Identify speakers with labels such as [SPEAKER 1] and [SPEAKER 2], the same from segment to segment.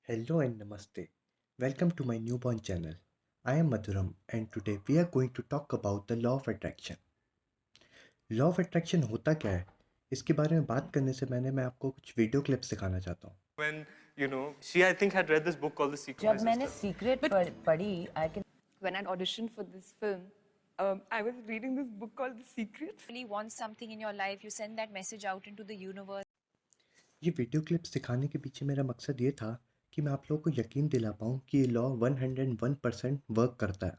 [SPEAKER 1] Hello and Namaste. Welcome to my newborn channel. I am Madhuram and today we are going to talk about the law of attraction. Law of attraction होता क्या है इसके बारे में बात करने से मैं आपको कुछ वीडियो क्लिप्स दिखाना चाहता हूँ.
[SPEAKER 2] when she I think had read this book called The Secret.
[SPEAKER 3] जब मैंने सीक्रेट पढ़ी I can
[SPEAKER 4] When I'd auditioned for this film, I was reading this book called The Secret.
[SPEAKER 5] really want something in your life, you send that message out into the universe.
[SPEAKER 1] ये video clips दिखाने के पीछे मेरा मकसद ये था कि मैं आप लोगों को यकीन दिला पाऊँ कि ये लॉ 101% वर्क करता है.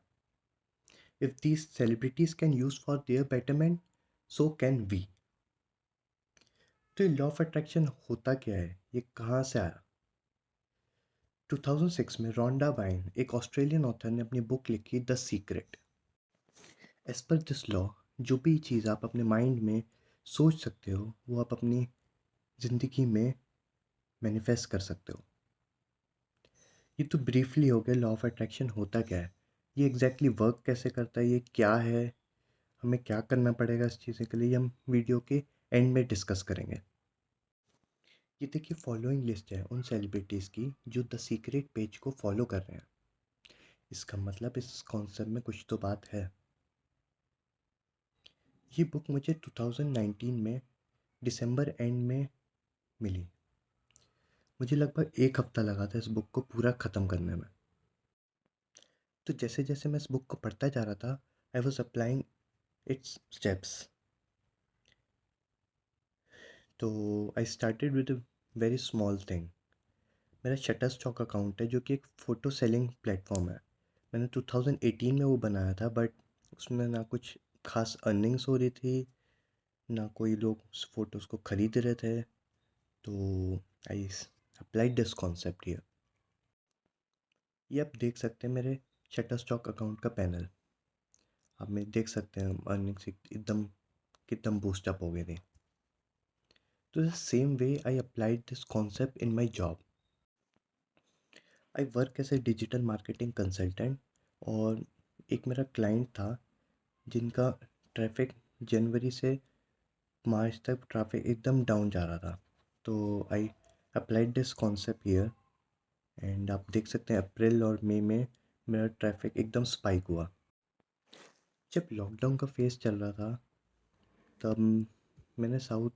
[SPEAKER 1] If these celebrities can use for their betterment so can we. तो ये लॉ ऑफ अट्रैक्शन होता क्या है, ये कहाँ से आया? 2006 में रोंडा बाइन एक ऑस्ट्रेलियन ऑथर ने अपनी बुक लिखी the secret. As per this law जो भी चीज़ आप अपने माइंड में सोच सकते हो वो आप अपनी ज़िंदगी में मैनिफेस्ट कर सकते हो. ये तो ब्रीफली हो गया लॉ ऑफ अट्रैक्शन होता क्या है, ये एग्जैक्टली वर्क कैसे करता है, ये क्या है, हमें क्या करना पड़ेगा इस चीज़ के लिए, हम वीडियो के एंड में डिस्कस करेंगे. ये देखिए फॉलोइंग लिस्ट है उन सेलिब्रिटीज़ की जो द सीक्रेट पेज को फॉलो कर रहे हैं. इसका मतलब इस कॉन्सेप्ट में कुछ तो बात है. ये बुक मुझे 2019 में दिसंबर एंड में मिली. मुझे लगभग एक हफ़्ता लगा था इस बुक को पूरा ख़त्म करने में. तो जैसे जैसे मैं इस बुक को पढ़ता जा रहा था I was applying its steps. तो I started with a very small thing. मेरा शटरस्टॉक अकाउंट है जो कि एक फ़ोटो सेलिंग प्लेटफॉर्म है. मैंने 2018 में वो बनाया था बट उसमें ना कुछ खास अर्निंग्स हो रही थी, ना कोई लोग उस फ़ोटोज़ को ख़रीद रहे थे. तो I applied this concept here. ये आप देख सकते हैं मेरे शटरस्टॉक अकाउंट का पैनल. आप में देख सकते हैं अर्निंग्स एकदम कितना बूस्टअप हो गए थे. तो the same way I applied this concept in my job. I work as a digital marketing consultant और एक मेरा क्लाइंट था जिनका ट्रैफिक जनवरी से मार्च तक ट्रैफिक एकदम डाउन जा रहा था. तो I applied this concept here and आप देख सकते हैं अप्रैल और मई में मेरा ट्रैफिक एकदम स्पाइक हुआ. जब लॉकडाउन का फेज़ चल रहा था तब मैंने साउथ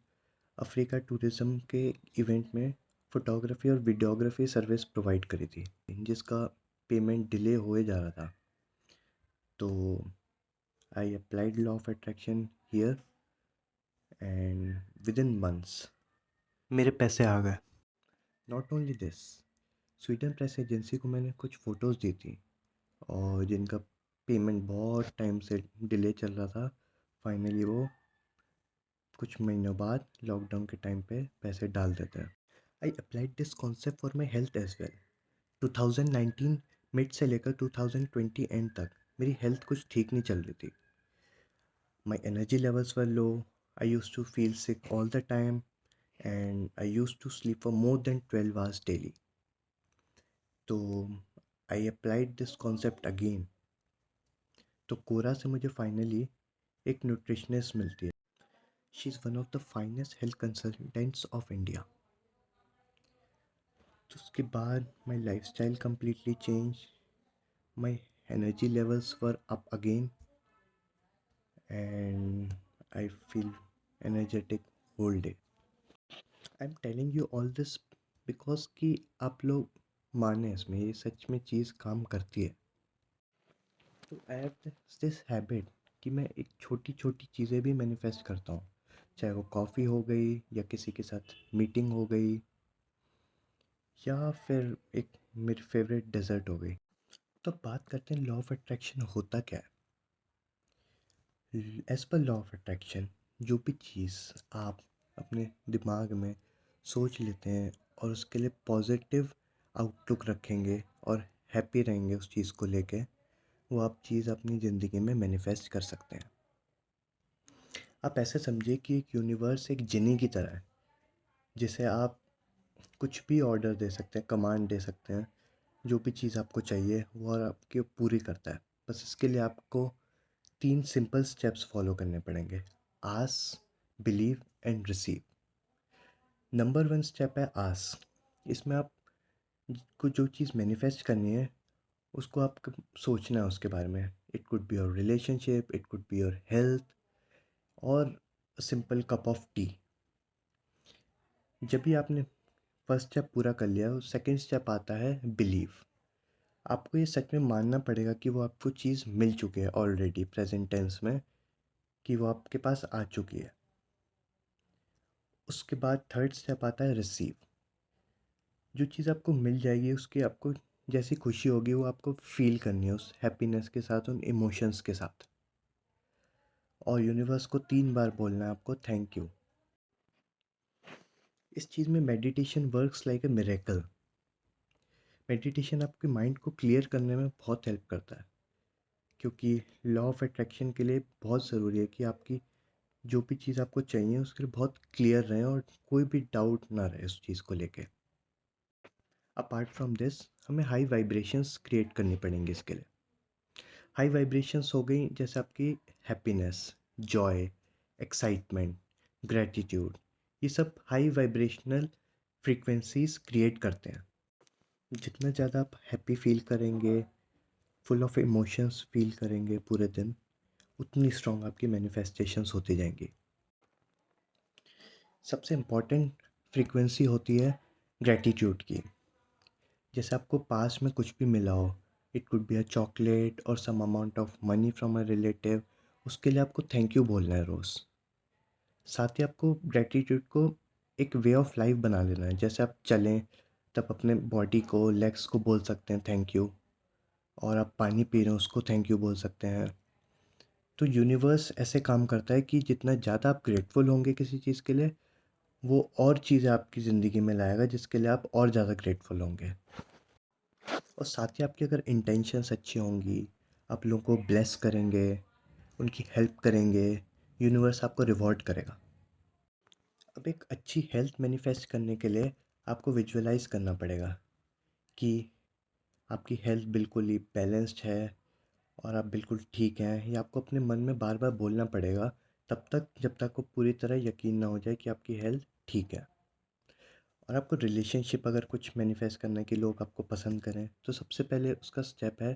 [SPEAKER 1] अफ्रीका टूरिज़्म के इवेंट में फ़ोटोग्राफी और वीडियोग्राफी सर्विस प्रोवाइड करी थी जिसका पेमेंट डिले हुए जा रहा था. तो I applied law of attraction here and with in months मेरे पैसे आ गए. Not only this, Sweden press agency को मैंने कुछ फ़ोटोज़ दी थी और जिनका पेमेंट बहुत टाइम से डिले चल रहा था. फाइनली वो कुछ महीनों बाद लॉकडाउन के टाइम पे पैसे डाल देते हैं. I applied this concept for my health as well. 2019 mid से लेकर 2020 एंड तक मेरी हेल्थ कुछ ठीक नहीं चल रही थी. My energy levels were low. I used to feel sick all the time and I used to sleep for more than 12 hours daily. तो I applied this concept again. तो कोरा से मुझे फाइनली एक न्यूट्रिशनिस्ट मिलती है. She is one of the finest health consultants of India. तो उसके बाद my lifestyle completely change. My energy levels were up again and I feel energetic whole day. I am telling you all this because कि आप लोग माने इसमें ये सच में चीज़ काम करती है. तो आई हैव दिस हैबिट कि मैं एक छोटी छोटी चीज़ें भी मैनिफेस्ट करता हूँ, चाहे वो कॉफ़ी हो गई या किसी के साथ मीटिंग हो गई या फिर एक मेरी फेवरेट डेजर्ट हो गई. तो बात करते हैं लॉ ऑफ अट्रैक्शन होता क्या है. As per law of attraction जो भी चीज़ आप अपने दिमाग में सोच लेते हैं और उसके लिए पॉजिटिव आउटलुक रखेंगे और हैप्पी रहेंगे उस चीज़ को लेके, वो आप चीज़ अपनी ज़िंदगी में मैनिफेस्ट कर सकते हैं. आप ऐसे समझिए कि एक यूनिवर्स एक जिनी की तरह है जिसे आप कुछ भी ऑर्डर दे सकते हैं, कमांड दे सकते हैं, जो भी चीज़ आपको चाहिए वो और आपके पूरी करता है. बस इसके लिए आपको 3 सिंपल स्टेप्स फॉलो करने पड़ेंगे. Ask, believe and receive. Number 1 step है आस्क. इसमें आप को जो चीज़ मैनिफेस्ट करनी है उसको आपको सोचना है उसके बारे में। It could be your relationship, it could be your health और सिंपल कप ऑफ टी। जब भी आपने फर्स्ट स्टेप पूरा कर लिया, सेकंड स्टेप आता है बिलीव। आपको ये सच में मानना पड़ेगा कि वो आपको चीज़ मिल चुकी है ऑलरेडी प्रेजेंट टेंस में, कि वो आपके पास आ चुकी है। उसके बाद थर्ड स्टेप आता है रिसीव। जो चीज़ आपको मिल जाएगी उसकी आपको जैसी खुशी होगी वो आपको फील करनी है उस हैप्पीनेस के साथ, उन इमोशंस के साथ। और यूनिवर्स को 3 बार बोलना है आपको थैंक यू। इस चीज़ में meditation works like a miracle. Meditation आपके माइंड को क्लियर करने में बहुत हेल्प करता है, क्योंकि लॉ ऑफ अट्रैक्शन के लिए बहुत ज़रूरी है कि आपकी जो भी चीज़ आपको चाहिए उसके लिए बहुत क्लियर रहें और कोई भी डाउट ना रहे उस चीज़ को लेके। अपार्ट फ्रॉम दिस हमें हाई वाइब्रेशंस क्रिएट करनी पड़ेंगी इसके लिए। हाई वाइब्रेशंस हो गई जैसे आपकी हैप्पीनेस, जॉय, एक्साइटमेंट, ग्रैटिट्यूड। ये सब हाई वाइब्रेशनल फ्रीक्वेंसीज क्रिएट करते हैं। जितना ज़्यादा आप हैप्पी फील करेंगे, फुल ऑफ इमोशंस फील करेंगे पूरे दिन, उतनी स्ट्रॉन्ग आपकी मैनिफेस्टेशंस होती जाएंगी। सबसे इम्पॉर्टेंट फ्रीक्वेंसी होती है ग्रैटिट्यूड की। जैसे आपको पास में कुछ भी मिला हो, it could be a chocolate और some amount of money from a relative, उसके लिए आपको थैंक यू बोलना है रोज़। साथ ही आपको ग्रैटिट्यूड को एक वे ऑफ लाइफ बना लेना है। जैसे आप चलें तब अपने बॉडी को, लेग्स को बोल सकते हैं थैंक यू, और आप पानी पी रहे हैं उसको थैंक यू बोल सकते हैं। तो यूनिवर्स ऐसे काम करता है कि जितना ज़्यादा आप ग्रेटफुल होंगे किसी चीज़ के लिए, वो और चीज़ें आपकी ज़िंदगी में लाएगा जिसके लिए आप और ज़्यादा ग्रेटफुल होंगे। और साथ ही आपकी अगर इंटेंशंस अच्छी होंगी, आप लोगों को ब्लेस करेंगे, उनकी हेल्प करेंगे, यूनिवर्स आपको रिवॉर्ड करेगा। अब एक अच्छी हेल्थ मैनिफेस्ट करने के लिए आपको विजुअलाइज करना पड़ेगा कि आपकी हेल्थ बिल्कुल ही बैलेंस्ड है और आप बिल्कुल ठीक हैं। ये आपको अपने मन में बार बार बोलना पड़ेगा तब तक जब तक को पूरी तरह यकीन ना हो जाए कि आपकी हेल्थ ठीक है। और आपको रिलेशनशिप अगर कुछ मैनिफेस्ट करना है कि लोग आपको पसंद करें, तो सबसे पहले उसका स्टेप है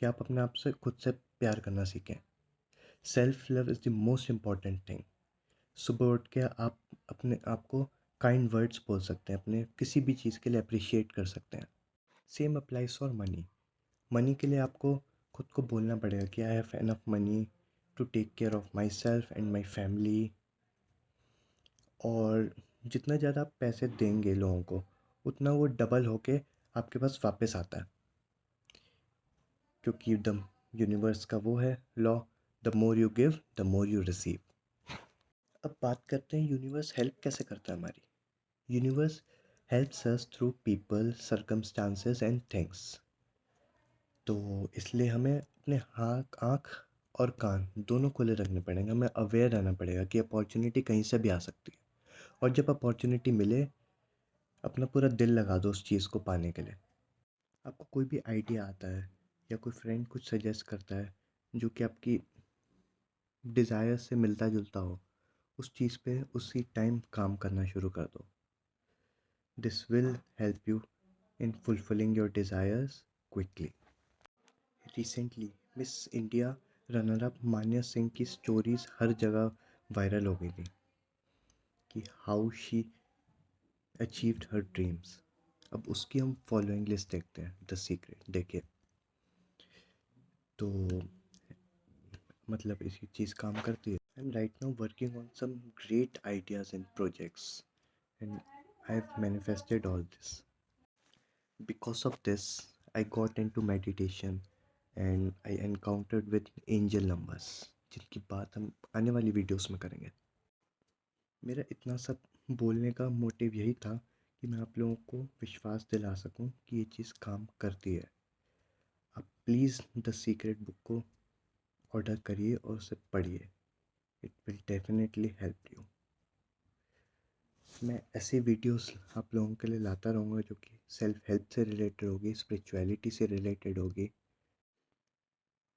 [SPEAKER 1] कि आप अपने आप से खुद से प्यार करना सीखें। Self love is the most important thing. सुबह उठ के आप अपने आप को काइंड वर्ड्स बोल सकते हैं, अपने किसी भी चीज़ के लिए अप्रिशिएट कर सकते हैं। Same applies for money. Money के लिए आपको खुद को बोलना पड़ेगा कि I have enough money to take care of myself and my family. और जितना ज़्यादा आप पैसे देंगे लोगों को, उतना वो डबल होके आपके पास वापस आता है, क्योंकि द यूनिवर्स का वो है law, the more you give the more you receive. अब बात करते हैं यूनिवर्स हेल्प कैसे करता है हमारी। Universe helps us through people, circumstances and things. तो इसलिए हमें अपने हाथ, आँख और कान दोनों खुले रखने पड़ेंगे। हमें अवेयर रहना पड़ेगा कि अपॉर्चुनिटी कहीं से भी आ सकती है, और जब अपॉर्चुनिटी मिले अपना पूरा दिल लगा दो उस चीज़ को पाने के लिए। आपको कोई भी आइडिया आता है या कोई फ्रेंड कुछ सजेस्ट करता है जो कि आपकी डिज़ायर से मिलता जुलता हो, उस चीज़ पे उसी टाइम काम करना शुरू कर दो। This will help you in fulfilling your desires quickly. Recently Miss India runner up Manya Singh की स्टोरीज़ हर जगह वायरल हो गई थी कि how she achieved her dreams. अब उसकी हम फॉलोइंग लिस्ट देखते हैं। द सीक्रेट देखिए, तो मतलब इसी चीज़ काम करती है। I am right now working on some great ideas and projects and I have manifested all this. Because of this I got into meditation and I encountered with angel numbers, जिनकी बात हम आने वाली वीडियोस में करेंगे। मेरा इतना सब बोलने का मोटिव यही था कि मैं आप लोगों को विश्वास दिला सकूं कि ये चीज़ काम करती है। आप प्लीज़ द सीक्रेट बुक को ऑर्डर करिए और उसे पढ़िए। It will definitely help you. मैं ऐसी वीडियोस आप लोगों के लिए लाता रहूँगा जो कि सेल्फ हेल्प से रिलेटेड होगी, स्पिरिचुअलिटी से रिलेटेड होगी।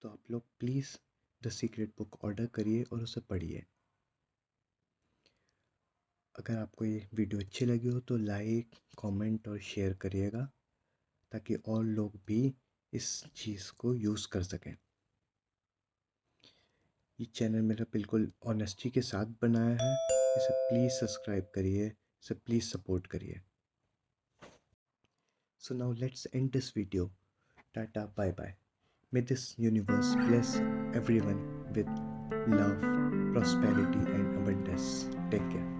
[SPEAKER 1] तो आप लोग please the secret book order करिए और उसे पढ़िए। अगर आपको ये वीडियो अच्छी लगी हो तो लाइक, कमेंट और शेयर करिएगा। ताकि और लोग भी इस चीज़ को यूज़ कर सकें। ये चैनल मेरा बिल्कुल ऑनेस्टी के साथ बनाया है, इसे प्लीज़ सब्सक्राइब करिए, इसे प्लीज़ सपोर्ट करिए। So now let's end this video. Tata, bye bye. May this universe bless everyone with love, prosperity, and abundance. Take care.